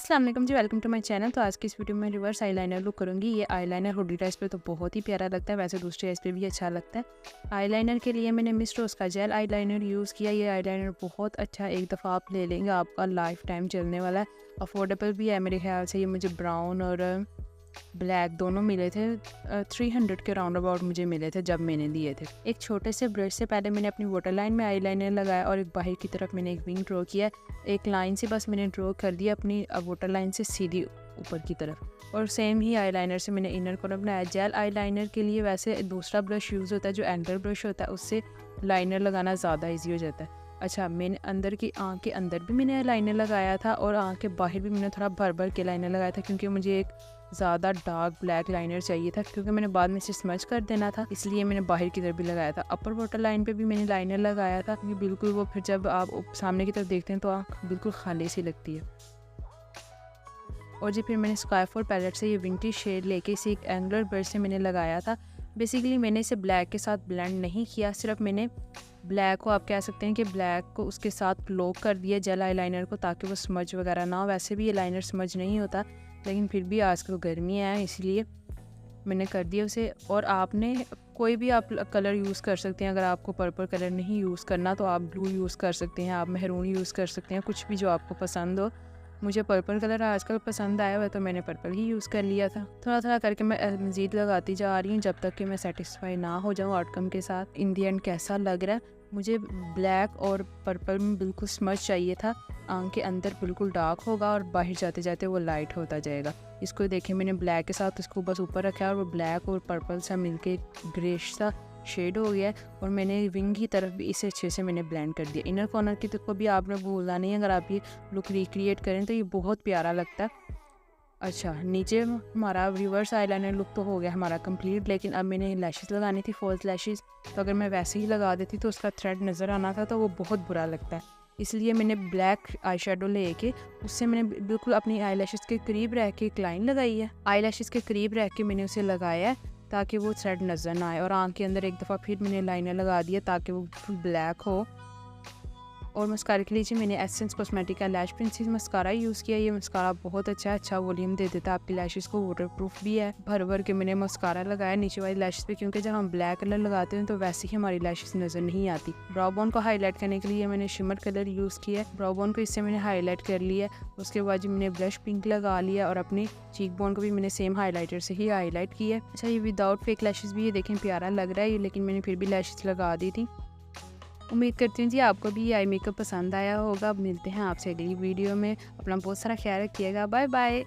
अस्सलाम वालेकुम जी, welcome to my channel. तो आज की इस वीडियो में रिवर्स आईलाइनर लुक करूँगी। ये आईलाइनर हुडी आइज़ पे तो बहुत ही प्यारा लगता है, वैसे दूसरे आइज़ पे भी अच्छा लगता है। आईलाइनर के लिए मैंने मिस रोज़ का जेल आईलाइनर यूज़ किया। ये आईलाइनर बहुत अच्छा है, एक दफ़ा आप ले लेंगे आपका लाइफ टाइम चलने वाला है। अफोर्डेबल भी है मेरे ख्याल से। ये मुझे ब्राउन और ब्लैक दोनों मिले थे। 300 के राउंड अबाउट मुझे मिले थे जब मैंने लिए थे। एक छोटे से ब्रश से पहले मैंने अपनी वाटर लाइन में आईलाइनर लगाया और एक बाहर की तरफ मैंने एक विंग ड्रॉ किया। एक लाइन से बस मैंने ड्रॉ कर दिया अपनी वाटर लाइन से सीधी ऊपर की तरफ, और सेम ही आईलाइनर से मैंने इनर कॉर्नर बनाया। जेल आईलाइनर के लिए वैसे दूसरा ब्रश यूज़ होता है जो एंगल ब्रश होता है, उससे लाइनर लगाना ज़्यादा ईजी हो जाता है। अच्छा, मैंने अंदर की आँख के अंदर भी मैंने लाइनर लगाया था और आँख के बाहर भी मैंने थोड़ा भर भर के लाइनर लगाया था, क्योंकि मुझे एक ज़्यादा डार्क ब्लैक लाइनर चाहिए था, क्योंकि मैंने बाद में इसे स्मच कर देना था, इसलिए मैंने बाहर की तरफ भी लगाया था। अपर वाटर लाइन पे भी मैंने लाइनर लगाया था, क्योंकि बिल्कुल वो फिर जब आप सामने की तरफ देखते हैं तो आँख बिल्कुल खाली सी लगती है। और जी फिर मैंने स्काईफॉल पैलेट से ये विंटेज शेड लेके इसे एक एंगुलर ब्रश से मैंने लगाया था। बेसिकली मैंने इसे ब्लैक के साथ ब्लेंड नहीं किया, सिर्फ मैंने ब्लैक को, आप कह सकते हैं कि ब्लैक को उसके साथ लॉक कर दिया जेल आईलाइनर को, ताकि वो स्मज वगैरह ना हो। वैसे भी ये लाइनर स्मज नहीं होता, लेकिन फिर भी आजकल गर्मियाँ हैं इसलिए मैंने कर दिया उसे। और आपने कोई भी आप कलर यूज़ कर सकते हैं। अगर आपको पर्पल कलर नहीं यूज़ करना तो आप ब्लू यूज़ कर सकते हैं, आप मेहरून यूज़ कर सकते हैं, कुछ भी जो आपको पसंद हो। मुझे पर्पल कलर आजकल पसंद आया हुआ है तो मैंने पर्पल ही यूज़ कर लिया था। थोड़ा थोड़ा करके मैं मज़ीद लगाती जा रही हूँ जब तक कि मैं सेटिस्फाई ना हो जाऊँ आउटकम के साथ। इन दी एंड कैसा लग रहा है, मुझे ब्लैक और पर्पल में बिल्कुल स्मच चाहिए था। आँख के अंदर बिल्कुल डार्क होगा और बाहर जाते जाते वो लाइट होता जाएगा। इसको देखिए, मैंने ब्लैक के साथ इसको बस ऊपर रखा है और वो ब्लैक और पर्पल सा मिलके ग्रेश सा शेड हो गया है। और मैंने विंग की तरफ भी इसे अच्छे से मैंने ब्लेंड कर दिया। इनर कॉर्नर की तो को भी आपने भूलना नहीं है, अगर आप ये लुक रिक्रिएट करें तो ये बहुत प्यारा लगता है। अच्छा, नीचे हमारा रिवर्स आईलाइनर लुक तो हो गया हमारा कंप्लीट, लेकिन अब मैंने लैशेस लगानी थी, फॉल्स लैशेस। तो अगर मैं वैसे ही लगा देती तो उसका थ्रेड नज़र आना था, तो वो बहुत बुरा लगता है। इसलिए मैंने ब्लैक आई शेडो लेके उससे मैंने बिल्कुल अपनी आई लैशेस के करीब रह के एक लाइन लगाई है। आई लैशेस के करीब रह के मैंने उसे लगाया है ताकि वो थ्रेड नज़र ना आए। और आँख के अंदर एक दफ़ा फिर मैंने लाइनर लगा दिया ताकि वो फुल ब्लैक हो। और मस्कारा के लिए मैंने एसेंस कॉस्मेटिक का लैश प्रिंसेस मस्कारा यूज़ किया। ये मस्कारा बहुत अच्छा है, अच्छा वॉल्यूम दे देता है आपकी लैशेस को, वाटर प्रूफ भी है। भर भर के मैंने मस्कारा लगाया नीचे वाली लैशेस पे, क्योंकि जब हम ब्लैक कलर लगाते हैं तो वैसे ही हमारी लैशेस नज़र नहीं आती। ब्राउ बोन को हाईलाइट करने के लिए मैंने शिमर कलर यूज़ किया है। ब्राउ बोन को इससे मैंने हाईलाइट कर लिया। उसके बाद जी मैंने ब्लश पिंक लगा लिया और अपनी चीक बोन को भी मैंने सेम हाईलाइटर से ही हाईलाइट किया। अच्छा, ये विदाउट फेक लैशेस भी ये देखें प्यारा लग रहा है, लेकिन मैंने फिर भी लैशेस लगा दी थी। उम्मीद करती हूँ जी आपको भी ये आई मेकअप पसंद आया होगा। अब मिलते हैं आपसे अगली वीडियो में। अपना बहुत सारा ख्याल रखिएगा। Bye bye.